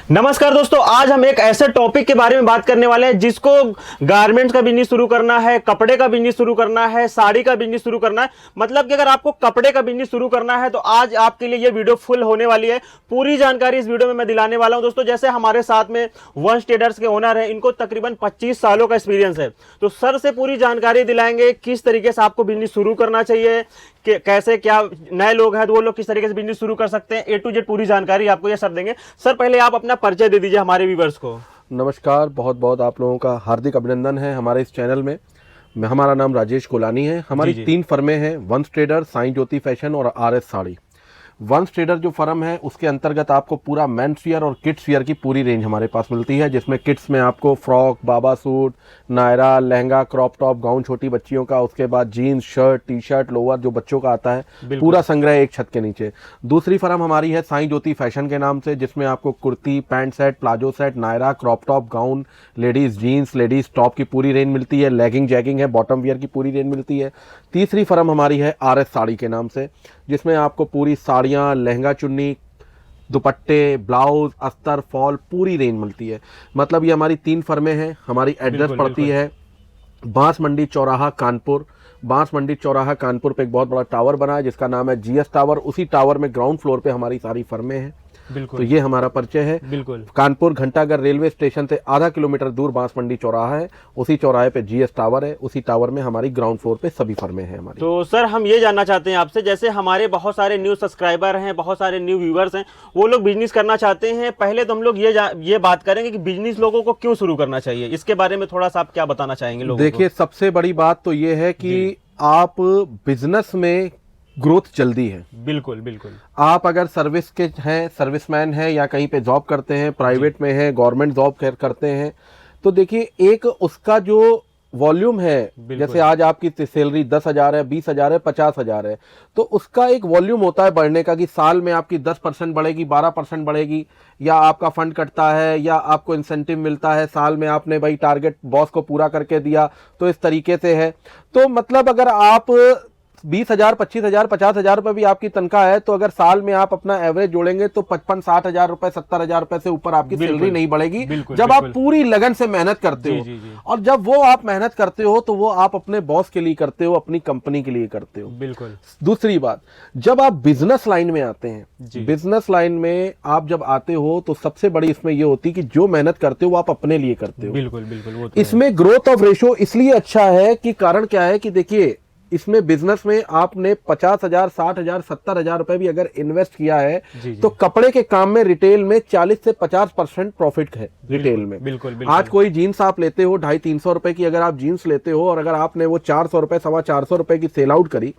नमस्कार दोस्तों, आज हम एक ऐसे टॉपिक के बारे में बात करने वाले हैं जिसको गारमेंट्स का बिजनेस शुरू करना है, कपड़े का बिजनेस शुरू करना है, साड़ी का बिजनेस शुरू करना है। मतलब कि अगर आपको कपड़े का बिजनेस शुरू करना है तो आज आपके लिए ये वीडियो फुल होने वाली है। पूरी जानकारी इस वीडियो में मैं दिलाने वाला हूं दोस्तों। जैसे हमारे साथ में वंश ट्रेडर्स के ओनर है, इनको तकरीबन 25 सालों का एक्सपीरियंस है। तो सर से पूरी जानकारी दिलाएंगे किस तरीके से आपको बिजनेस शुरू करना चाहिए, कैसे क्या नए लोग हैं तो वो लोग किस तरीके से बिजनेस शुरू कर सकते हैं। ए टू जेड पूरी जानकारी आपको ये सर देंगे। सर पहले आप अपना परिचय दे दीजिए हमारे व्यूअर्स को। नमस्कार, बहुत बहुत आप लोगों का हार्दिक अभिनंदन है हमारे इस चैनल में। हमारा नाम राजेश कोलानी है। हमारी जी। 3 फर्में हैं, वंश ट्रेडर, साईं ज्योति फैशन और आरएस साड़ी। वंश ट्रेडर जो फर्म है उसके अंतर्गत आपको पूरा मेंस वियर और किड्स वियर की पूरी रेंज हमारे पास मिलती है, जिसमें किड्स में आपको फ्रॉक, बाबा suit, Naira, lehenga, crop top, gown छोटी बच्चियों का, उसके बाद jeans, shirt, T shirt, lower जो बच्चों का आता है, पूरा संग्रह एक छत के नीचे। दूसरी फर्म हमारी है साईं ज्योति फैशन के नाम से, जिसमें आपको kurti, pant set, palazzo set, Naira, crop top, gown, ladies jeans, ladies top की पूरी रेंज मिलती है। लेगिंग जैगिंग है, बॉटम वियर की पूरी रेंज मिलती है। तीसरी फर्म हमारी है आरएस साड़ी के नाम से, जिसमें आपको पूरी साड़ियाँ, लहंगा चुन्नी, दुपट्टे, ब्लाउज, अस्तर, फॉल पूरी रेंज मिलती है। मतलब ये हमारी 3 फर्में हैं। हमारी एड्रेस पड़ती है बांस मंडी चौराहा कानपुर। बांस मंडी चौराहा कानपुर पे एक बहुत बड़ा टावर बना है जिसका नाम है जीएस टावर। उसी टावर में ग्राउंड फ्लोर पे हमारी सारी फर्में हैं। तो ये हमारा परिचय है। बिल्कुल। कानपुर घंटाघर रेलवे स्टेशन से आधा किलोमीटर दूर बांस मंडी चौराहा है। उसी चौराहे पे जीएस टावर है। उसी टावर में हमारी ग्राउंड फ्लोर पे सभी फर्में हैं हमारी। तो सर हम ये जानना चाहते हैं आपसे, जैसे हमारे बहुत सारे न्यू सब्सक्राइबर हैं, बहुत सारे न्यू व्यूअर्स हैं, वो लोग बिजनेस करना चाहते हैं। पहले तो हम लोग ये बात करेंगे कि बिजनेस लोगों को क्यों शुरू करना चाहिए, इसके बारे में थोड़ा सा आप क्या बताना चाहेंगे लोगों को? देखिए, सबसे बड़ी बात तो ये है कि आप बिजनेस में ग्रोथ जल्दी है। बिल्कुल बिल्कुल। आप अगर सर्विस के हैं, सर्विसमैन हैं, या कहीं पे जॉब करते हैं, प्राइवेट में हैं, गवर्नमेंट जॉब करते हैं, तो देखिए एक उसका जो वॉल्यूम है, जैसे आज आपकी सैलरी 10,000 है, 20,000 है, 50,000 है, तो उसका एक वॉल्यूम होता है बढ़ने का कि साल में आपकी 10% बढ़ेगी, 12% बढ़ेगी, या आपका फंड कटता है, या आपको इंसेंटिव मिलता है, साल में आपने भाई टारगेट बॉस को पूरा करके दिया, तो इस तरीके से है। तो मतलब अगर आप 20,000, 25,000, 50,000 रुपए भी आपकी तनख्वाह है, तो अगर साल में आप अपना एवरेज जोड़ेंगे तो 55-60,000 रुपए, 70,000 रुपए से ऊपर आपकी सैलरी नहीं बढ़ेगी। जब आप पूरी लगन से मेहनत करते हो। और जब वो आप मेहनत करते हो तो वो आप अपने बॉस के लिए करते हो, अपनी कंपनी के लिए करते हो। बिल्कुल। दूसरी बात, जब आप बिजनेस लाइन में आते हैं, बिजनेस लाइन में आप जब आते हो तो सबसे बड़ी इसमें ये होती है कि जो मेहनत करते हो वो आप अपने लिए करते हो। बिल्कुल बिल्कुल। वो तो इसमें ग्रोथ ऑफ रेशो इसलिए अच्छा है कि कारण क्या है कि देखिए, इसमें बिजनेस में आपने 50,000, 60,000, 70,000 रुपए भी अगर इन्वेस्ट किया है, तो कपड़े के काम में रिटेल में 40 से 50% प्रॉफिट है रिटेल में। बिल्कुल। आज कोई जीन्स आप लेते हो 250-300 रुपए की, अगर आप जीन्स लेते हो और अगर आपने वो 400 रुपए, 425 रुपए की सेल आउट करी,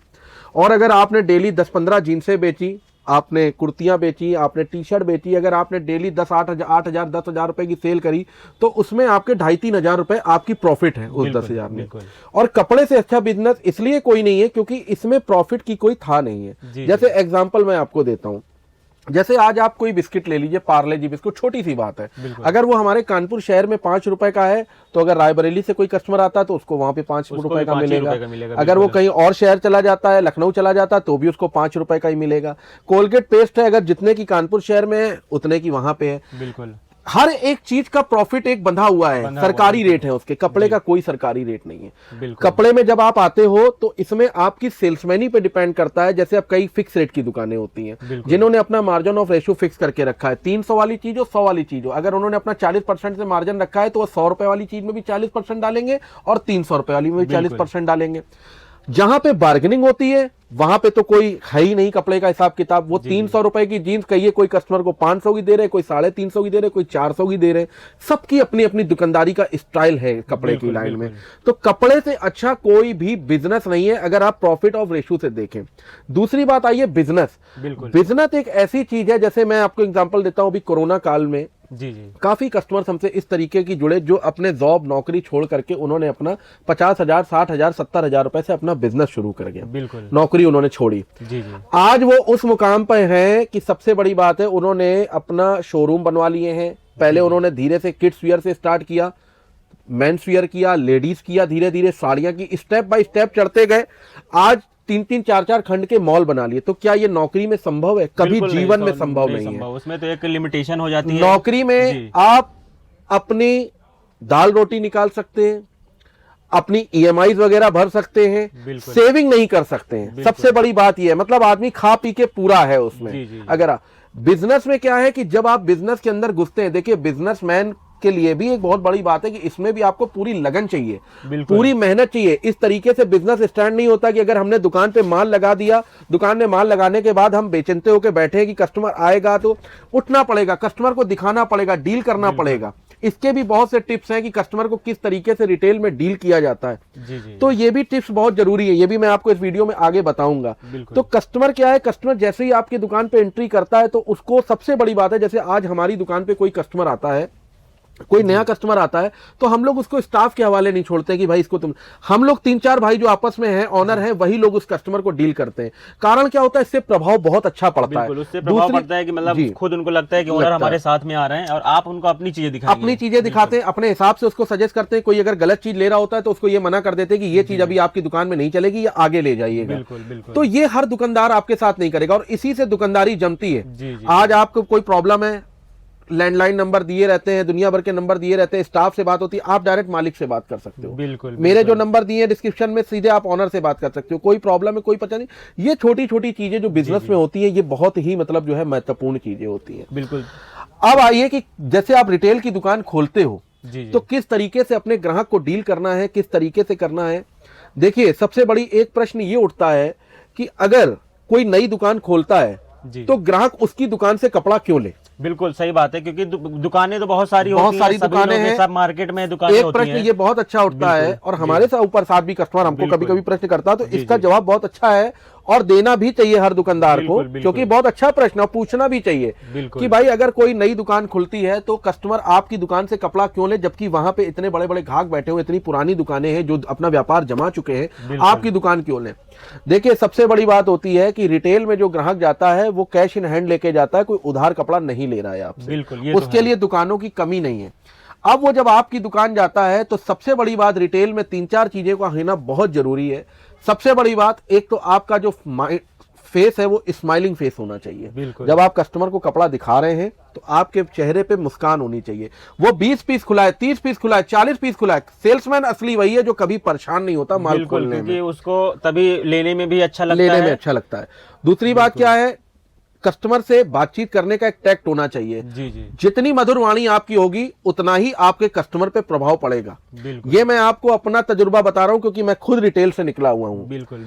और अगर आपने डेली 10-15 जीन्सें बेची, आपने कुर्तियां बेची, आपने टी शर्ट बेची, अगर आपने डेली 8,000 रुपए की सेल करी, तो उसमें आपके 2,500-3,000 रुपए आपकी प्रॉफिट है उस 10,000 में। और कपड़े से अच्छा बिजनेस इसलिए कोई नहीं है क्योंकि इसमें प्रॉफिट की कोई था नहीं है। जैसे एग्जांपल मैं आपको देता हूं, जैसे आज आप कोई बिस्किट ले लीजिए, पार्ले जी बिस्कुट, छोटी सी बात है, अगर वो हमारे कानपुर शहर में 5 रुपए का है, तो अगर रायबरेली से कोई कस्टमर आता है तो उसको वहां पे 5 रुपए का मिलेगा। अगर वो कहीं और शहर चला जाता है, लखनऊ चला जाता है, तो भी उसको 5 रुपए का ही मिलेगा। कोलगेट पेस्ट है, अगर जितने की कानपुर शहर में है उतने की वहां पे है। बिल्कुल। हर एक चीज का प्रॉफिट एक बंधा हुआ है, सरकारी रेट है उसके। कपड़े का कोई सरकारी रेट नहीं है। कपड़े में जब आप आते हो तो इसमें आपकी सेल्समैनी पे डिपेंड करता है। जैसे अब कई फिक्स रेट की दुकानें होती हैं जिन्होंने अपना मार्जिन ऑफ रेशियो फिक्स करके रखा है। 300 वाली चीज हो, 100 वाली चीज हो, अगर उन्होंने अपना 40% से मार्जिन रखा है तो वो 100 रुपए वाली चीज में भी 40% डालेंगे और 300 रुपए वाली में भी 40% डालेंगे। जहां पे बार्गेनिंग होती है वहां पे तो कोई है ही नहीं कपड़े का हिसाब किताब। वो 300 रुपए की जीन्स कहिए, कोई कस्टमर को 500 की दे रहे, कोई 350 की दे रहे, कोई 400 की दे रहे। सबकी अपनी अपनी दुकानदारी का स्टाइल है कपड़े की लाइन में। तो कपड़े से अच्छा कोई भी बिजनेस नहीं है अगर आप प्रॉफिट ऑफ रेशियो से देखें। दूसरी बात आई है बिजनेस। बिजनेस एक ऐसी चीज है, जैसे मैं आपको एग्जांपल देता हूं, अभी कोरोना काल में काफी कस्टमर्स हमसे इस तरीके की जुड़े जो अपने जॉब नौकरी छोड़ करके उन्होंने अपना 50,000, 60,000, 70,000 रुपए से अपना बिजनेस शुरू कर गया। नौकरी उन्होंने छोड़ी। आज वो उस मुकाम पर हैं कि सबसे बड़ी बात है, उन्होंने अपना शोरूम बनवा लिए हैं। पहले उन्होंने धीरे से किड्स वियर से स्टार्ट किया, मेंस वियर किया, लेडीज किया, धीरे धीरे साड़ियां की, स्टेप बाय स्टेप चढ़ते गए। आज 3-3 4-4 खंड के मॉल बना लिए, तो क्या ये नौकरी में संभव है? कभी बिल्कुल नहीं, जीवन में संभव नहीं है। उसमें तो एक लिमिटेशन हो जाती है। नौकरी में आप अपनी दाल रोटी निकाल सकते हैं, अपनी ईएमआई वगैरह भर सकते हैं, सेविंग नहीं कर सकते हैं। सबसे बड़ी बात यह है, मतलब आदमी खा पी के पूरा है उसमें। अगर बिजनेस में क्या है कि जब आप बिजनेस के अंदर घुसते हैं, देखिए बिजनेसमैन के लिए भी एक बहुत बड़ी बात है कि इसमें भी आपको पूरी लगन चाहिए, पूरी मेहनत चाहिए। इस तरीके से बिजनेस स्टैंड नहीं होता कि अगर हमने दुकान पे माल लगा दिया, दुकान में माल लगाने के बाद हम बेचिंते होकर बैठे हैं कि कस्टमर आएगा तो उठना पड़ेगा, कस्टमर को दिखाना पड़ेगा, डील करना पड़ेगा। इसके भी बहुत से टिप्स हैं कि कस्टमर को किस तरीके से रिटेल में डील किया जाता है। तो ये भी टिप्स बहुत जरूरी है, ये भी मैं आपको इस वीडियो में आगे बताऊंगा। तो कस्टमर क्या है, कस्टमर जैसे ही आपकी दुकान पे एंट्री करता है तो उसको सबसे बड़ी बात है, जैसे आज हमारी दुकान पे कोई कस्टमर आता है, कोई नया कस्टमर आता है, तो हम लोग उसको स्टाफ के हवाले नहीं छोड़ते कि भाई इसको तुम, हम लोग 3-4 भाई जो आपस में हैं, ऑनर हैं, वही लोग उस कस्टमर को डील करते हैं। कारण क्या होता है, इससे प्रभाव बहुत अच्छा पड़ता है। उससे प्रभाव पड़ता है कि मतलब खुद उनको लगता है कि ओनर हमारे साथ में आ रहे हैं और आप उनको अपनी चीजें दिखाएंगे, अपनी चीजें दिखाते हैं, अपने हिसाब से उसको सजेस्ट करते हैं। कोई अगर गलत चीज ले रहा होता है तो उसको ये मना कर देते हैं कि ये चीज अभी आपकी दुकान में नहीं चलेगी, ये आगे ले जाइएगा। तो ये हर दुकानदार आपके साथ नहीं करेगा और इसी से दुकानदारी जमती है। आज आपको कोई प्रॉब्लम है, लैंडलाइन नंबर दिए रहते हैं, दुनिया भर के नंबर दिए रहते हैं, स्टाफ से बात होती है, आप डायरेक्ट मालिक से बात कर सकते हो। बिल्कुल, मेरे जो नंबर दिए हैं डिस्क्रिप्शन में, सीधे आप ऑनर से बात कर सकते हो। कोई प्रॉब्लम है, कोई पता नहीं, ये छोटी छोटी चीजें जो बिजनेस में होती है, ये बहुत ही मतलब जो है महत्वपूर्ण चीजें होती है। बिल्कुल। अब आइए कि जैसे आप रिटेल की दुकान खोलते हो तो किस तरीके से अपने ग्राहक को डील करना है, किस तरीके से करना है। देखिए सबसे बड़ी एक प्रश्न ये उठता है कि अगर कोई नई दुकान खोलता है तो ग्राहक उसकी दुकान से कपड़ा क्यों ले? बिल्कुल सही बात है, क्योंकि दुकानें तो बहुत सारी दुकानें हैं, सब मार्केट में दुकानें एक प्रश्न ये बहुत अच्छा उठता है और हमारे ऊपर साथ भी कस्टमर हमको कभी कभी प्रश्न करता है, तो इसका जवाब बहुत अच्छा है और देना भी चाहिए हर दुकानदार को, क्योंकि बहुत अच्छा प्रश्न, पूछना भी चाहिए कि भाई अगर कोई नई दुकान खुलती है तो कस्टमर आपकी दुकान से कपड़ा क्यों ले, जबकि वहां पे इतने बड़े बड़े ग्राहक बैठे हुए, इतनी पुरानी दुकानें हैं जो अपना व्यापार जमा चुके हैं, आपकी दुकान क्यों ले? देखिए सबसे बड़ी बात होती है कि रिटेल में जो ग्राहक जाता है वो कैश इन हैंड लेके जाता है, कोई उधार कपड़ा नहीं ले रहा है आपसे, उसके लिए दुकानों की कमी नहीं है। अब वो जब आपकी दुकान जाता है तो सबसे बड़ी बात, रिटेल में 3-4 चीजें का होना बहुत जरूरी है। सबसे बड़ी बात, एक तो आपका जो फेस है वो स्माइलिंग फेस होना चाहिए। जब आप कस्टमर को कपड़ा दिखा रहे हैं तो आपके चेहरे पे मुस्कान होनी चाहिए। वो 20 पीस खुला है, 30 पीस खुला है, 40 पीस खुला है, सेल्समैन असली वही है जो कभी परेशान नहीं होता माल खोलने में, उसको तभी लेने में भी अच्छा लगता है, लेने में अच्छा लगता है। दूसरी बात क्या है, कस्टमर से बातचीत करने का एक टैक्ट होना चाहिए। जितनी मधुर वाणी आपकी होगी उतना ही आपके कस्टमर पे प्रभाव पड़ेगा। ये मैं आपको अपना तजुर्बा बता रहा हूं क्योंकि मैं खुद रिटेल से निकला हुआ हूं। बिल्कुल।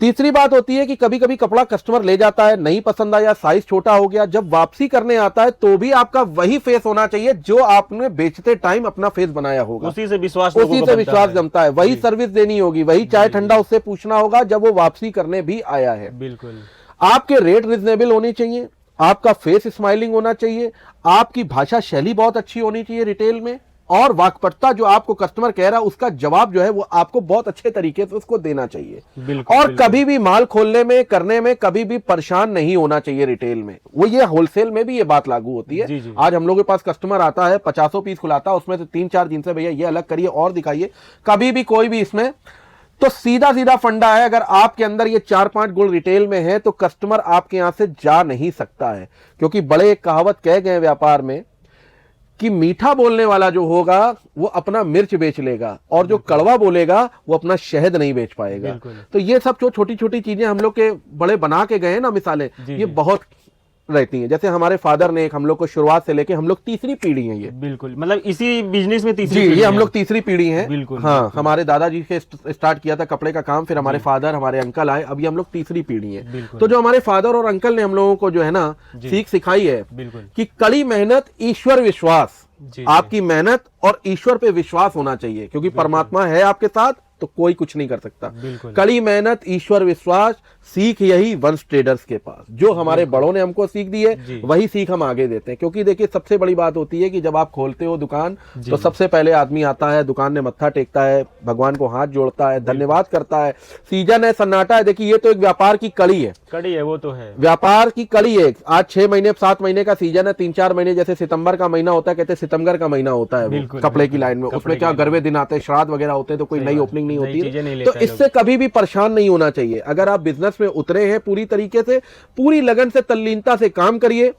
तीसरी बात होती है कि कभी कभी कपड़ा कस्टमर ले जाता है, नहीं पसंद आया, साइज छोटा हो गया, जब वापसी करने आता है तो भी आपका वही फेस होना चाहिए जो आपने बेचते टाइम अपना फेस बनाया होगा। उसी से विश्वास जमता है, वही सर्विस देनी होगी, वही चाय ठंडा उससे पूछना होगा जब वो वापसी करने भी आया है। बिल्कुल। आपके रेट रिजनेबल होने चाहिए, आपका फेस स्माइलिंग होना चाहिए, आपकी भाषा शैली बहुत अच्छी होनी चाहिए रिटेल में, और वाक्पटुता जो आपको कस्टमर कह रहा है उसका जवाब जो है वो आपको बहुत अच्छे तरीके से उसको देना चाहिए। और कभी भी माल खोलने में, करने में कभी भी परेशान नहीं होना चाहिए रिटेल में। वो ये होलसेल में भी ये बात लागू होती है। आज हम लोगों के पास कस्टमर आता है, 50 पीस खुलाता है, उसमें से 3-4 जिनसे भैया ये अलग करिए और दिखाइए, कभी भी कोई भी इसमें, तो सीधा फंडा है, अगर आपके अंदर ये 4-5 गुण रिटेल में है तो कस्टमर आपके यहां से जा नहीं सकता है। क्योंकि बड़े एक कहावत कह गए व्यापार में कि मीठा बोलने वाला जो होगा वो अपना मिर्च बेच लेगा और जो कड़वा बोलेगा वो अपना शहद नहीं बेच पाएगा। तो ये सब जो छोटी छोटी चीजें हम लोग के बड़े बना के गए ना मिसालें, ये बहुत रहती हैं। जैसे हमारे फादर ने एक हम लोग को शुरुआत से लेके हम लोग तीसरी पीढ़ी है ये। बिल्कुल, मतलब इसी बिजनेस में तीसरी ये हम लोग तीसरी पीढ़ी है। बिल्कुल। हाँ, हमारे दादाजी से स्टार्ट किया था कपड़े का काम, फिर हमारे फादर, हमारे अंकल आए, अभी हम लोग तीसरी पीढ़ी है। तो जो हमारे फादर और अंकल ने हम लोगों को जो है ना सीख सिखाई है कि कड़ी मेहनत, ईश्वर विश्वास, आपकी मेहनत और ईश्वर पे विश्वास होना चाहिए, क्योंकि परमात्मा है आपके साथ तो कोई कुछ नहीं कर सकता। कड़ी मेहनत, ईश्वर विश्वास, सीख यही वंश ट्रेडर्स के पास, जो हमारे बड़ों ने हमको सीख दी है वही सीख हम आगे देते हैं। क्योंकि देखिए सबसे बड़ी बात होती है कि जब आप खोलते हो दुकान तो सबसे पहले आदमी आता है, दुकान में मत्था टेकता है, भगवान को हाथ जोड़ता है, धन्यवाद करता है, सीजन है, सन्नाटा है। देखिए ये तो एक व्यापार की कड़ी है, वो तो है व्यापार की कड़ी है। आज 6 महीने 7 महीने का सीजन है, 3-4 महीने, जैसे सितंबर का महीना होता है, कहते हैं सितंबर का महीना होता है कपड़े की लाइन में, उसमें क्या गर्वे दिन आते हैं, श्राद्ध वगैरह होते हैं, तो कोई नई ओपनिंग करनी होती चीजें नहीं है। लेता तो है इससे कभी भी परेशान नहीं होना चाहिए। अगर आप बिजनेस में उतरे हैं पूरी तरीके से, पूरी लगन से, तल्लीनता से काम करिए,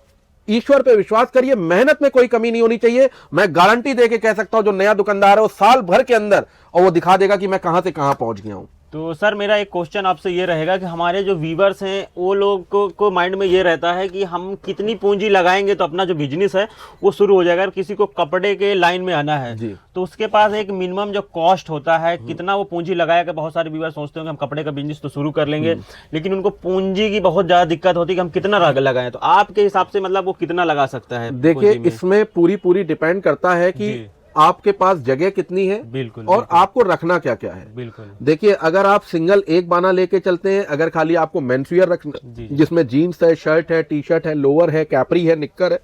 ईश्वर पे विश्वास करिए, मेहनत में कोई कमी नहीं होनी चाहिए। मैं गारंटी देके कह सकता हूं जो नया दुकानदार है वो साल भर के अंदर और वो दिखा देगा कि मैं कहां से कहां पहुंच गया हूं। तो सर मेरा एक क्वेश्चन आपसे ये रहेगा कि हमारे जो व्यूवर्स हैं वो लोग को माइंड में ये रहता है कि हम कितनी पूंजी लगाएंगे तो अपना जो बिजनेस है वो शुरू हो जाएगा। अगर किसी को कपड़े के लाइन में आना है जी। तो उसके पास एक मिनिमम जो कॉस्ट होता है, कितना वो पूंजी लगाएगा। बहुत सारे व्यूवर्स सोचते हैं कि हम कपड़े का बिजनेस तो शुरू कर लेंगे, लेकिन उनको पूंजी की बहुत ज्यादा दिक्कत होती है कि हम कितना लगाएं। तो आपके हिसाब से मतलब वो कितना लगा सकता है? देखिए, इसमें पूरी डिपेंड करता है कि आपके पास जगह कितनी है, बिल्कुल, और आपको रखना क्या क्या है। बिल्कुल। देखिए, अगर आप सिंगल एक बाना लेके चलते हैं, अगर खाली आपको मेंसवियर रखना, जिसमें जीन्स है, शर्ट है, टी शर्ट है, लोअर है, कैपरी है, निक्कर है,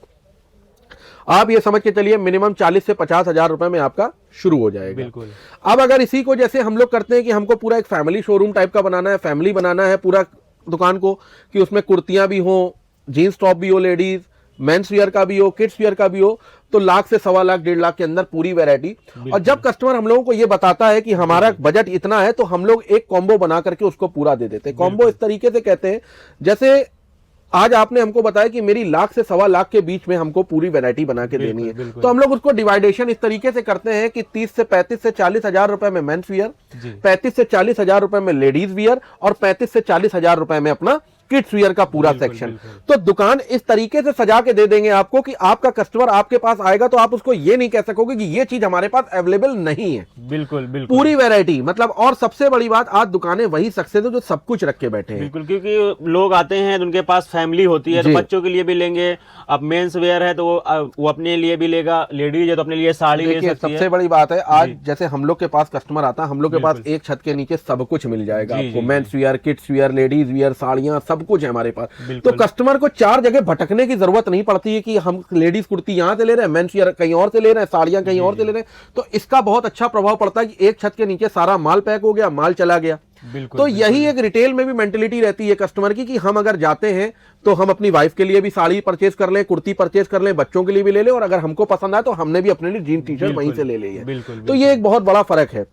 आप ये समझ के चलिए मिनिमम 40 से 50 हजार रुपए में आपका शुरू हो जाएगा। बिल्कुल। अब अगर इसी को जैसे हम लोग करते हैं कि हमको पूरा एक फैमिली शोरूम टाइप का बनाना है, फैमिली बनाना है पूरा दुकान को, कि उसमें कुर्तियां भी हो, जीन्स टॉप भी हो, लेडीज मेंस वियर का भी हो, किड्स वियर का भी हो, तो लाख से 1.25 लाख 1.5 लाख के अंदर पूरी वैरायटी। और जब कस्टमर हम लोगों को ये बताता है कि हमारा बजट इतना है, तो हम लोग एक कॉम्बो बना करके उसको पूरा दे देते हैं। कॉम्बो इस तरीके से कहते हैं, जैसे आज आपने हमको बताया कि मेरी लाख से 1.25 लाख के बीच में हमको पूरी वैरायटी बना के देनी है, तो हम लोग उसको डिवाइडेशन इस तरीके से करते हैं कि 30 से 35 से 40 हजार रुपए में मेंस वियर, 35 से 40 हजार रुपए में लेडीज वियर, और 35 से 40 हजार रुपए में अपना किड्स वियर का पूरा सेक्शन। तो दुकान इस तरीके से सजा के दे देंगे आपको कि आपका कस्टमर आपके पास आएगा तो आप उसको ये नहीं कह सकोगे कि ये चीज हमारे पास अवेलेबल नहीं है। बिल्कुल बिल्कुल, पूरी वैरायटी मतलब। और सबसे बड़ी बात, आज दुकानें वही सक्सेस है जो सब कुछ रख के बैठे हैं। बिल्कुल, क्योंकि लोग आते हैं तो उनके पास फैमिली होती है, तो बच्चों के लिए भी लेंगे। अब मेंस वेयर है तो वो अपने लिए भी लेगा, लेडीज है तो अपने लिए साड़ी ले सकती है। सबसे बड़ी बात है, आज जैसे हम लोग के पास कस्टमर आता है, हम लोग के पास एक छत के नीचे सब कुछ मिल जाएगा आपको। Men's wear, kids wear, ladies wear, साड़ियां, सब कुछ है हमारे पास। तो कस्टमर को 4 जगह भटकने की जरूरत नहीं पड़ती है कि हम लेडीज कुर्ती यहां से ले रहे हैं, मेंस वियर कहीं और से ले रहे हैं, साड़ियां कहीं और से ले रहे हैं। तो इसका बहुत अच्छा प्रभाव पड़ता है कि एक छत के नीचे सारा माल पैक हो गया, माल चला गया। तो यही एक रिटेल में भी मेंटेलिटी रहती है कस्टमर की कि हम अगर जाते हैं तो हम अपनी वाइफ के लिए भी साड़ी परचेज कर लें, कुर्ती परचेज कर लें, बच्चों के लिए भी ले लें, और अगर हमको पसंद आए तो हमने भी अपने लिए जीन टी शर्ट वहीं से ले ली है। तो ये एक बहुत बड़ा फर्क है।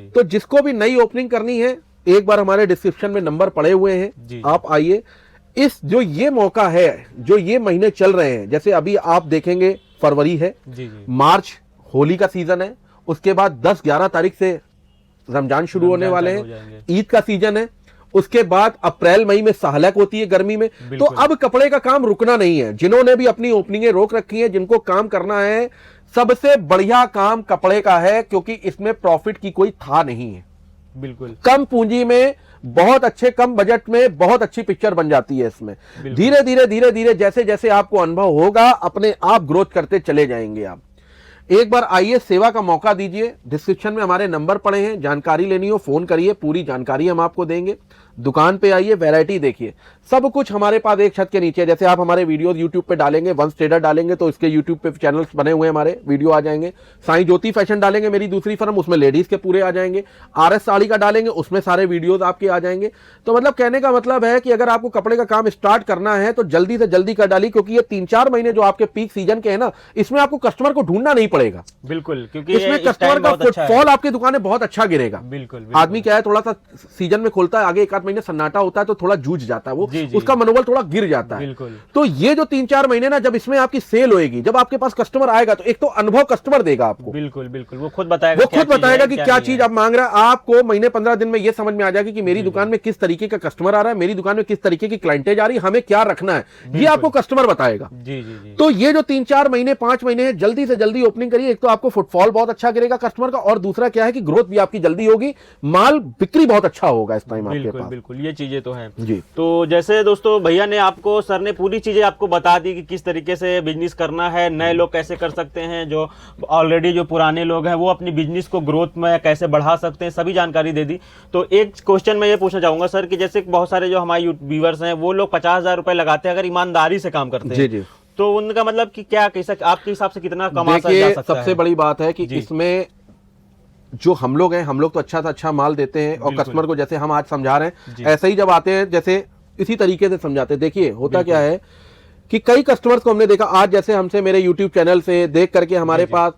तो जिसको भी नई ओपनिंग करनी है, एक बार हमारे डिस्क्रिप्शन में नंबर पड़े हुए हैं, आप आइए। इस जो ये मौका है, जो ये महीने चल रहे हैं, जैसे अभी आप देखेंगे फरवरी है, मार्च होली का सीजन है, उसके बाद 10-11 तारीख से रमजान शुरू होने वाले हैं, ईद का सीजन है, उसके बाद अप्रैल मई में सहलक होती है गर्मी में। तो अब कपड़े का काम रुकना नहीं है। जिन्होंने भी अपनी ओपनिंगें रोक रखी है, जिनको काम करना है, सबसे बढ़िया काम कपड़े का है, क्योंकि इसमें प्रॉफिट की कोई था नहीं है। बिल्कुल, कम पूंजी में बहुत अच्छे, कम बजट में बहुत अच्छी पिक्चर बन जाती है इसमें। धीरे धीरे जैसे जैसे आपको अनुभव होगा, अपने आप ग्रोथ करते चले जाएंगे आप। एक बार आइए, सेवा का मौका दीजिए। डिस्क्रिप्शन में हमारे नंबर पड़े हैं, जानकारी लेनी हो फोन करिए, पूरी जानकारी हम आपको देंगे। दुकान पे आइए, वैरायटी देखिए, सब कुछ हमारे पास एक छत के नीचे। जैसे आप हमारे वीडियोस यूट्यूब पे डालेंगे, वंस ट्रेडर डालेंगे तो इसके यूट्यूब पे चैनल्स बने हुए हैं, हमारे वीडियो आ जाएंगे। साईं ज्योति फैशन डालेंगे, मेरी दूसरी फर्म, उसमें लेडीज के पूरे आ जाएंगे। RS साड़ी का डालेंगे, उसमें सारे वीडियोज आपके आ जाएंगे। तो मतलब कहने का मतलब है कि अगर आपको कपड़े का काम स्टार्ट करना है तो जल्दी से जल्दी कर डालिए, क्योंकि ये 3-4 महीने जो आपके पीक सीजन के है ना, इसमें आपको कस्टमर को ढूंढना नहीं पड़ेगा। बिल्कुल, क्योंकि इसमें कस्टमर का फुटफॉल आपकी दुकान बहुत अच्छा गिरेगा। बिल्कुल, आदमी क्या है, थोड़ा सा सीजन में खोलता है, आगे 1-8 महीने सन्नाटा होता है तो थोड़ा जूझ जाता है वो, उसका मनोबल थोड़ा गिर जाता है। तो ये जो 3-4 महीने ना, जब इसमें आपकी सेल होएगी, जब आपके पास कस्टमर आएगा, तो एक तो अनुभव कस्टमर देगा आपको। बिल्कुल बिल्कुल, वो खुद बताएगा कि क्या चीज आप मांग रहे हैं। आपको महीने 15 दिन में ये समझ में आ जाएगी कि मेरी दुकान में किस तरीके का कस्टमर आ रहा है, मेरी दुकान में किस तरीके की क्लाइंटेज आ रही है, हमें क्या रखना है, ये आपको कस्टमर बताएगा। तो ये जो 3-4 महीने 5 महीने है, जल्दी से जल्दी ओपनिंग करिए। एक तो आपको फुटफॉल बहुत अच्छा गिरेगा कस्टमर का, और दूसरा क्या है कि ग्रोथ भी आपकी जल्दी होगी, माल बिक्री बहुत अच्छा होगा इस टाइम आपके पास। बिल्कुल, ये चीजें तो है जी। तो जैसे दोस्तों भैया ने आपको, सर ने पूरी चीजें आपको बता दी कि किस तरीके से बिजनेस करना है, नए लोग कैसे कर सकते हैं, जो ऑलरेडी जो पुराने लोग हैं वो अपनी बिजनेस को ग्रोथ में कैसे बढ़ा सकते हैं, सभी जानकारी दे दी। तो एक क्वेश्चन मैं ये पूछना चाहूंगा सर कि जैसे बहुत सारे जो हमारे व्यूअर्स हैं वो लोग 50,000 रुपए लगाते हैं अगर ईमानदारी से काम करते हैं, तो उनका मतलब कि क्या कैसा आपके हिसाब से कितना कमा जा सकता है? सबसे बड़ी बात है कि इसमें जो हम लोग हैं, हम लोग तो अच्छा से अच्छा माल देते हैं, और कस्टमर को जैसे हम आज समझा रहे हैं, ऐसे ही जब आते हैं जैसे इसी तरीके से समझाते हैं। देखिए होता क्या है कि कई कस्टमर्स को हमने देखा, आज जैसे हमसे मेरे YouTube चैनल से देख करके हमारे पास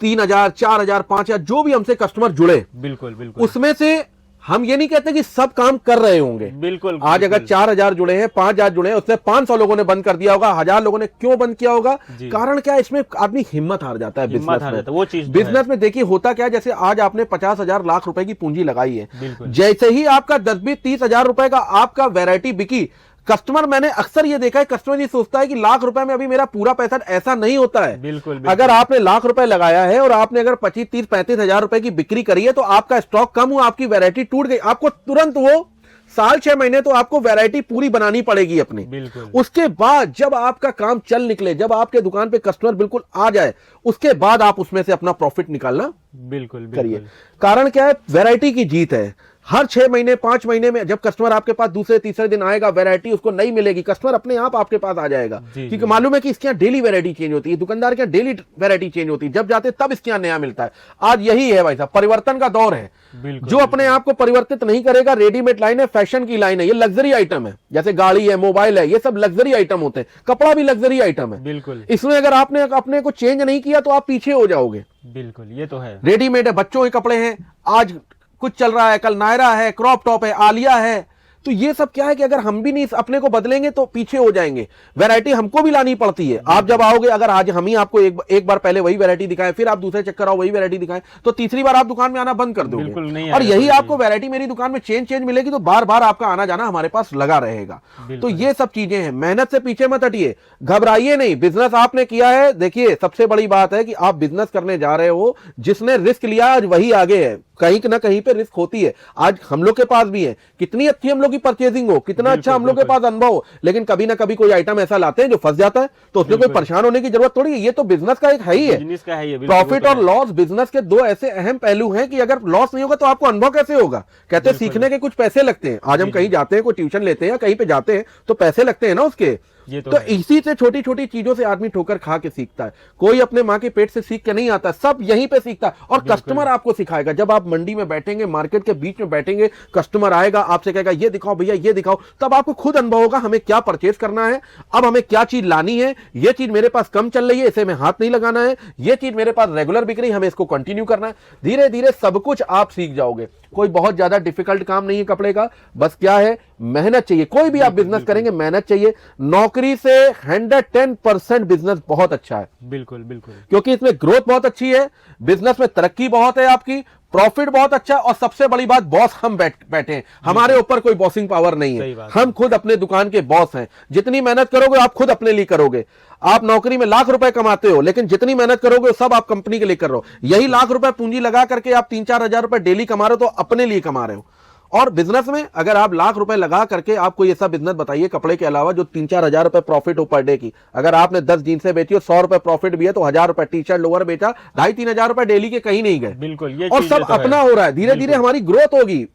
3,000 4,000 5,000 जो भी हमसे कस्टमर जुड़े, बिल्कुल बिल्कुल, उसमें से हम ये नहीं कहते कि सब काम कर रहे होंगे। बिल्कुल आज अगर 4,000 जुड़े हैं, 5,000 जुड़े हैं, उसमें 500 लोगों ने बंद कर दिया होगा, 1,000 लोगों ने क्यों बंद किया होगा? कारण क्या है? इसमें आदमी हिम्मत हार जाता है बिजनेस में। वो चीज बिजनेस में देखिए होता क्या है, जैसे आज आपने 50,000 लाख रुपए की पूंजी लगाई है, जैसे ही आपका 10-20-30,000 रुपए का आपका वैरायटी बिकी, कस्टमर, मैंने अक्सर ये देखा है, कस्टमर ये सोचता है कि लाख रुपए में अभी मेरा पूरा पैसा, ऐसा नहीं होता है। बिल्कुल, अगर आपने लाख रुपए लगाया है और आपने अगर 25-30-35,000 रुपए की बिक्री करी है, तो आपका स्टॉक कम हुआ, आपकी वैरायटी टूट गई, आपको तुरंत वो साल 6 महीने तो आपको वैरायटी पूरी बनानी पड़ेगी अपनी। उसके बाद जब आपका काम चल निकले, जब आपके दुकान पे कस्टमर बिल्कुल आ जाए, उसके बाद आप उसमें से अपना प्रॉफिट निकालना बिल्कुल करिए। कारण क्या है? वैरायटी की जीत है। हर 6 महीने 5 महीने में जब कस्टमर आपके पास दूसरे तीसरे दिन आएगा, वैरायटी उसको नहीं मिलेगी, कस्टमर अपने आप आपके पास आ जाएगा, क्योंकि मालूम है कि इसके यहाँ डेली वैरायटी चेंज होती है, दुकानदार के यहाँ डेली वैरायटी चेंज होती है, जब जाते तब इसके यहाँ नया मिलता है। आज यही है भाई साहब, परिवर्तन का दौर है। जो अपने आप को परिवर्तित नहीं करेगा, रेडीमेड लाइन है, फैशन की लाइन है, ये लग्जरी आइटम है, जैसे गाड़ी है, मोबाइल है, ये सब लग्जरी आइटम होते हैं, कपड़ा भी लग्जरी आइटम है। बिल्कुल, इसमें अगर आपने अपने को चेंज नहीं किया तो आप पीछे हो जाओगे। बिल्कुल, ये तो है। रेडीमेड है, बच्चों के कपड़े हैं, आज कुछ चल रहा है, कल नायरा है, क्रॉप टॉप है, आलिया है, तो ये सब क्या है कि अगर हम भी नहीं अपने को बदलेंगे तो पीछे हो जाएंगे। वैरायटी हमको भी लानी पड़ती है। आप जब आओगे, अगर आज हम ही आपको एक बार पहले वही वैरायटी दिखाएं, फिर आप दूसरे चक्कर आओ वही वैरायटी दिखाएं, तो तीसरी बार आप दुकान में आना बंद कर दोगे। और यही आपको वैरायटी मेरी दुकान में चेंज मिलेगी, तो बार बार आपका आना जाना हमारे पास लगा रहेगा। तो ये सब चीजें हैं, मेहनत से पीछे मत हटिए, घबराइए नहीं। बिजनेस आपने किया है, देखिए सबसे बड़ी बात है कि आप बिजनेस करने जा रहे हो, जिसने रिस्क लिया आज वही आगे है। कहीं ना कहीं पे रिस्क होती है, आज हम लोग के पास भी है, कितनी अच्छी हम लोग की परचेजिंग हो, कितना अच्छा हम लोग के पास अनुभव हो, लेकिन कभी ना कभी कोई आइटम ऐसा लाते हैं जो फंस जाता है, तो उसमें कोई परेशान होने की जरूरत थोड़ी है। ये तो बिजनेस का एक है ही है, प्रॉफिट और लॉस बिजनेस के दो ऐसे अहम पहलू हैं कि अगर लॉस नहीं होगा तो आपको अनुभव कैसे होगा? कहते हैं सीखने के कुछ पैसे लगते हैं। आज हम कहीं जाते हैं, कोई ट्यूशन लेते हैं या कहीं पे जाते हैं, तो पैसे लगते हैं ना उसके। तो इसी से छोटी छोटी चीजों से आदमी ठोकर खा के सीखता है। कोई अपने माँ के पेट से सीख के नहीं आता, सब यहीं पे सीखता है। और कस्टमर आपको सिखाएगा। जब आप मंडी में बैठेंगे, मार्केट के बीच में बैठेंगे, कस्टमर आएगा, आपसे कहेगा ये दिखाओ भैया, ये दिखाओ, तब आपको खुद अनुभव होगा हमें क्या परचेज करना है, अब हमें क्या चीज लानी है, ये चीज मेरे पास कम चल रही है, इसे में हाथ नहीं लगाना है, ये चीज मेरे पास रेगुलर बिक रही है, हमें इसको कंटिन्यू करना है। धीरे धीरे सब कुछ आप सीख जाओगे। कोई बहुत ज्यादा डिफिकल्ट काम नहीं है कपड़े का, बस क्या है, मेहनत चाहिए। कोई भी आप बिजनेस करेंगे, मेहनत चाहिए। नौकरी से 110% बिजनेस बहुत अच्छा है। बिल्कुल बिल्कुल, क्योंकि इसमें ग्रोथ बहुत अच्छी है, बिजनेस में तरक्की बहुत है, आपकी प्रॉफिट बहुत अच्छा है, और सबसे बड़ी बात, बॉस हम बैठे हैं, हमारे ऊपर कोई बॉसिंग पावर नहीं है। हम खुद अपने दुकान के बॉस हैं। जितनी मेहनत करोगे आप खुद अपने लिए करोगे। आप नौकरी में लाख रुपए कमाते हो, लेकिन जितनी मेहनत करोगे सब आप कंपनी के लिए कर रहे हो। यही लाख रुपए पूंजी लगा करके आप 3-4 हजार रुपए डेली कमा रहे हो, तो अपने लिए कमा रहे हो। और बिजनेस में अगर आप लाख रुपए लगा करके, आप कोई ऐसा बिजनेस बताइए कपड़े के अलावा जो 3-4 हजार रुपए प्रॉफिट हो पर डे की। अगर आपने 10 जींसें बेची और 100 रुपए प्रॉफिट भी है, तो 1000 रुपए टी शर्ट लोअर बेचा, 2,500-3 हजार रुपए डेली के कहीं नहीं गए। बिल्कुल, ये और सब अपना हो रहा है। धीरे धीरे हमारी ग्रोथ होगी।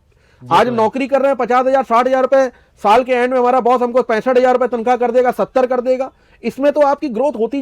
आज नौकरी कर रहे हैं, 50,000 60,000 रुपए, साल के एंड में हमारा बॉस हमको 65,000 रुपए तनख्वाह कर देगा, 70 कर देगा। इसमें तो आपकी ग्रोथ होती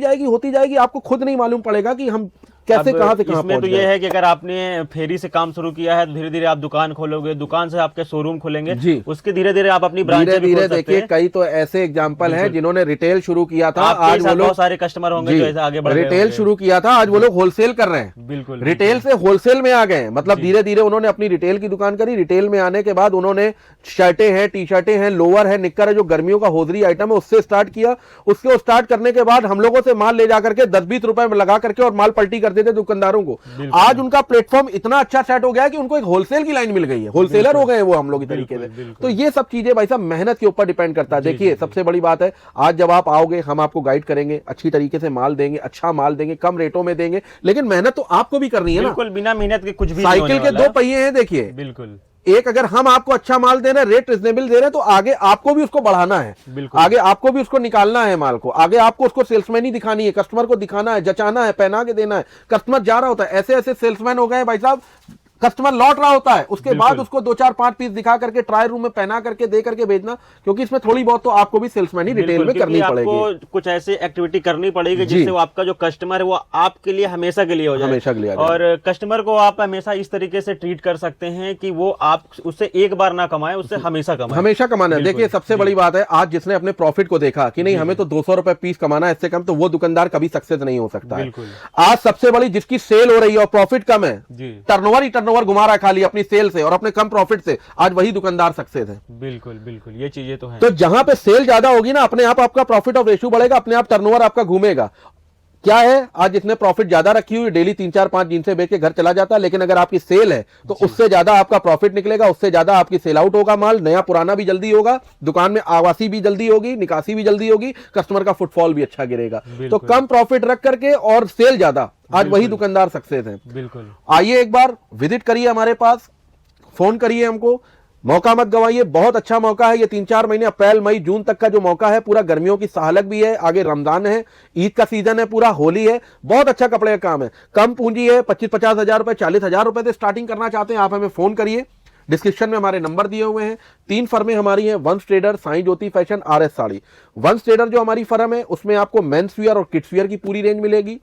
जाएगी, आपको खुद नहीं मालूम पड़ेगा कि हम कैसे कहां से कहां पहुंच गए। तो ये है कि अगर आपने फेरी से काम शुरू किया है, तो धीरे धीरे आप दुकान खोलोगे, दुकान से आपके शोरूम खोलेंगे, उसके धीरे धीरे आप अपनी ब्रांच धीरे धीरे देखिए, कई तो ऐसे एग्जांपल हैं जिन्होंने रिटेल शुरू किया था, आज वो लोग बहुत सारे कस्टमर होंगे जो आगे बढ़ गए। रिटेल शुरू किया था, आज वो लोग होलसेल कर रहे हैं। बिल्कुल, रिटेल से होलसेल में आ गए। मतलब धीरे धीरे उन्होंने अपनी रिटेल की दुकान करी। रिटेल में आने के बाद उन्होंने शर्टें हैं, टी शर्टें हैं, लोअर है, निक्कर है, जो गर्मियों का होजरी आइटम है, उससे स्टार्ट किया। उसको स्टार्ट करने के बाद हम लोगों से माल ले जाकर के 10-20 रुपए में लगा करके और माल पलटी कर देते दुकानदारों को। आज उनका प्लेटफॉर्म इतना अच्छा सेट हो गया कि उनको एक होलसेल की लाइन मिल गई है, होलसेलर हो गए वो हम लोग की तरीके से। तो ये सब चीजें भाई साहब मेहनत के ऊपर डिपेंड करता है। देखिए सबसे बड़ी बात है, आज जब आप आओगे, हम आपको गाइड करेंगे, अच्छी तरीके से माल देंगे, अच्छा माल देंगे, कम रेटों में देंगे, लेकिन मेहनत तो आपको भी करनी है ना। बिल्कुल, बिना मेहनत के कुछ भी साइकिल के दो पहिए हैं, देखिए। बिल्कुल, एक, अगर हम आपको अच्छा माल दे रहे हैं, रेट रिजनेबल दे रहे हैं, तो आगे आपको भी उसको बढ़ाना है, आगे आपको भी उसको निकालना है माल को, आगे आपको उसको सेल्समैन ही दिखानी है, कस्टमर को दिखाना है, जचाना है, पहना के देना है। कस्टमर जा रहा होता है, ऐसे ऐसे सेल्समैन हो गए भाई साहब, कस्टमर लौट रहा होता है, उसके बाद बिल्कुल। उसको 2-4-5 पीस दिखा करके ट्रायल रूम में पहना करके दे करके भेजना, क्योंकि इसमें थोड़ी बहुत तो आपको भी सेल्समैन ही डिटेल बिल्कुल, में क्योंकि करनी पड़ेगी। आपको कुछ ऐसी एक्टिविटी करनी पड़ेगी जी। जिससे वो आपका जो कस्टमर है वो आपके लिए हमेशा के लिए हो जाए, हमेशा के लिए आ जाए। और कस्टमर को आप हमेशा इस तरीके से ट्रीट कर सकते हैं कि वो आप उससे एक बार ना कमाए, उससे हमेशा कमाए। हमेशा कमाना है। बिल्कुल, देखिए सबसे जी। बड़ी बात है, आज जिसने अपने प्रॉफिट को देखा कि नहीं हमें तो 200 रुपए पीस कमाना है, इससे कम, तो वो दुकानदार कभी सक्सेस नहीं हो सकता है। बिल्कुल। आज सबसे बड़ी जिसकी सेल हो रही है और प्रॉफिट कम है, जी। टर्नओवर ही टर्नओवर घुमा रहा है खाली अपनी सेल से और अपने कम प्रॉफिट से, आज वही दुकानदार सक्सेस है। बिल्कुल बिल्कुल, ये चीजें तो हैं। तो जहां पे सेल ज्यादा होगी ना, अपने आप आपका प्रॉफिट ऑफ रेशियो बढ़ेगा, अपने आप टर्नओवर आपका घूमेगा। क्या है, आज जिसने प्रॉफिट ज्यादा रखी हुई, डेली 3-4-5 जींस बेच के घर चला जाता है, लेकिन अगर आपकी सेल है तो उससे ज्यादा आपका प्रॉफिट निकलेगा, उससे ज्यादा आपकी सेल आउट होगा, माल नया पुराना भी जल्दी होगा, दुकान में आवासी भी जल्दी होगी, निकासी भी जल्दी होगी, कस्टमर का फुटफॉल भी अच्छा गिरेगा। तो कम प्रॉफिट रख करके और सेल ज्यादा, आज वही दुकानदार सक्सेस है। बिल्कुल। आइए एक बार विजिट करिए हमारे पास, फोन करिए हमको, मौका मत गवाइए, बहुत अच्छा मौका है ये। 3-4 महीने, अप्रैल मई जून तक का जो मौका है, पूरा गर्मियों की सहलक भी है, आगे रमजान है, ईद का सीजन है, पूरा होली है, बहुत अच्छा कपड़े का काम है, कम पूंजी है, 25-50 हजार रुपए, 40 हजार रुपए से स्टार्टिंग करना चाहते हैं आप, हमें फोन करिए। डिस्क्रिप्शन में हमारे नंबर दिए हुए हैं। 3 फर्में हमारी हैं, वंश ट्रेडर, साईं ज्योति फैशन, RS साड़ी। वंश ट्रेडर जो हमारी फर्म है उसमें आपको मेंस वियर और किड्स वियर की पूरी रेंज मिलेगी।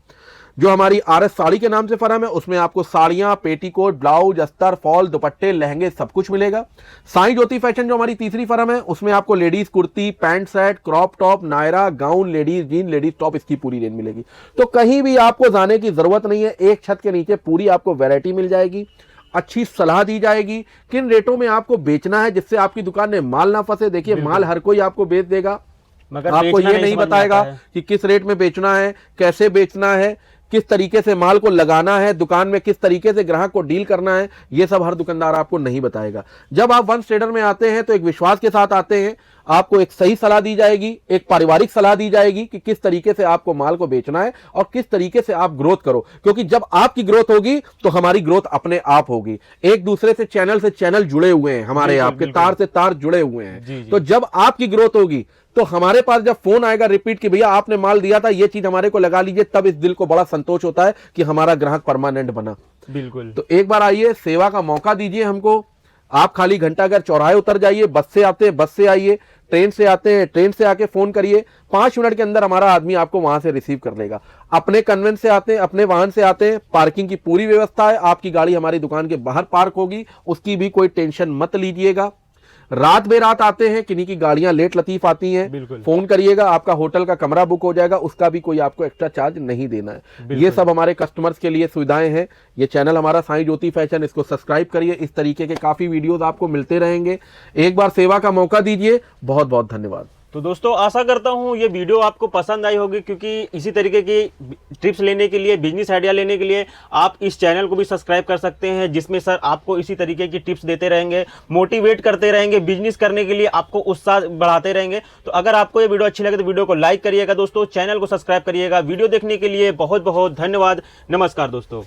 जो हमारी RS साड़ी के नाम से फर्म है उसमें आपको साड़ियां, पेटीकोट, ब्लाउज, अस्तर, फॉल, दुपट्टे, लहंगे सब कुछ मिलेगा। साईं ज्योति फैशन जो हमारी तीसरी फर्म है उसमें आपको ladies kurti, pant set, crop top, Naira, gown, ladies jean, ladies top, इसकी पूरी रेंज मिलेगी। तो कहीं भी आपको जाने की जरूरत नहीं है, एक छत के नीचे पूरी आपको वैरायटी मिल जाएगी, अच्छी सलाह दी जाएगी किन रेटों में आपको बेचना है, जिससे आपकी दुकान में माल ना फंसे। देखिए माल हर कोई आपको बेच देगा, मगर आपको बेचना ये नहीं समझ में बताएगा आता है। कि किस रेट में बेचना है, कैसे बेचना है, किस तरीके से माल को लगाना है, दुकान में किस तरीके से ग्राहक को डील करना है, ये सब हर दुकानदार आपको नहीं बताएगा। जब आप वंश ट्रेडर में आते हैं तो एक विश्वास के साथ आते हैं, आपको एक सही सलाह दी जाएगी, एक पारिवारिक सलाह दी जाएगी कि किस तरीके से आपको माल को बेचना है और किस तरीके से आप ग्रोथ करो, क्योंकि जब आपकी ग्रोथ होगी तो हमारी ग्रोथ अपने आप होगी। एक दूसरे से चैनल जुड़े हुए हैं हमारे, आपके तार से तार जुड़े हुए हैं। तो जब आपकी ग्रोथ होगी तो हमारे पास जब फोन आएगा रिपीट कि भैया आपने माल दिया था, ये चीज हमारे को लगा लीजिए, तब इस दिल को बड़ा संतोष होता है कि हमारा ग्राहक परमानेंट बना। बिल्कुल। तो एक बार आइए, सेवा का मौका दीजिए हमको। आप खाली घंटाघर चौराहे उतर जाइए, बस से आते हैं बस से आइए, ट्रेन से आते हैं ट्रेन से आके फोन करिए, 5 मिनट के अंदर हमारा आदमी आपको वहां से रिसीव कर लेगा। अपने कन्वेंस से आते हैं, अपने वाहन से आते हैं, पार्किंग की पूरी व्यवस्था है, आपकी गाड़ी हमारी दुकान के बाहर पार्क होगी, उसकी भी कोई टेंशन मत लीजिएगा। रात बेरात आते हैं, किन्हीं की गाड़ियां लेट लतीफ आती हैं, फोन करिएगा, आपका होटल का कमरा बुक हो जाएगा, उसका भी कोई आपको एक्स्ट्रा चार्ज नहीं देना है। ये सब हमारे कस्टमर्स के लिए सुविधाएं हैं। ये चैनल हमारा साईं ज्योति फैशन, इसको सब्सक्राइब करिए, इस तरीके के काफी वीडियोस आपको मिलते रहेंगे। एक बार सेवा का मौका दीजिए। बहुत बहुत धन्यवाद। तो दोस्तों आशा करता हूँ ये वीडियो आपको पसंद आई होगी, क्योंकि इसी तरीके की टिप्स लेने के लिए, बिजनेस आइडिया लेने के लिए आप इस चैनल को भी सब्सक्राइब कर सकते हैं, जिसमें सर आपको इसी तरीके की टिप्स देते रहेंगे, मोटिवेट करते रहेंगे, बिजनेस करने के लिए आपको उत्साह बढ़ाते रहेंगे। तो अगर आपको ये वीडियो अच्छी लगे तो वीडियो को लाइक करिएगा दोस्तों, चैनल को सब्सक्राइब करिएगा। वीडियो देखने के लिए बहुत बहुत धन्यवाद। नमस्कार दोस्तों।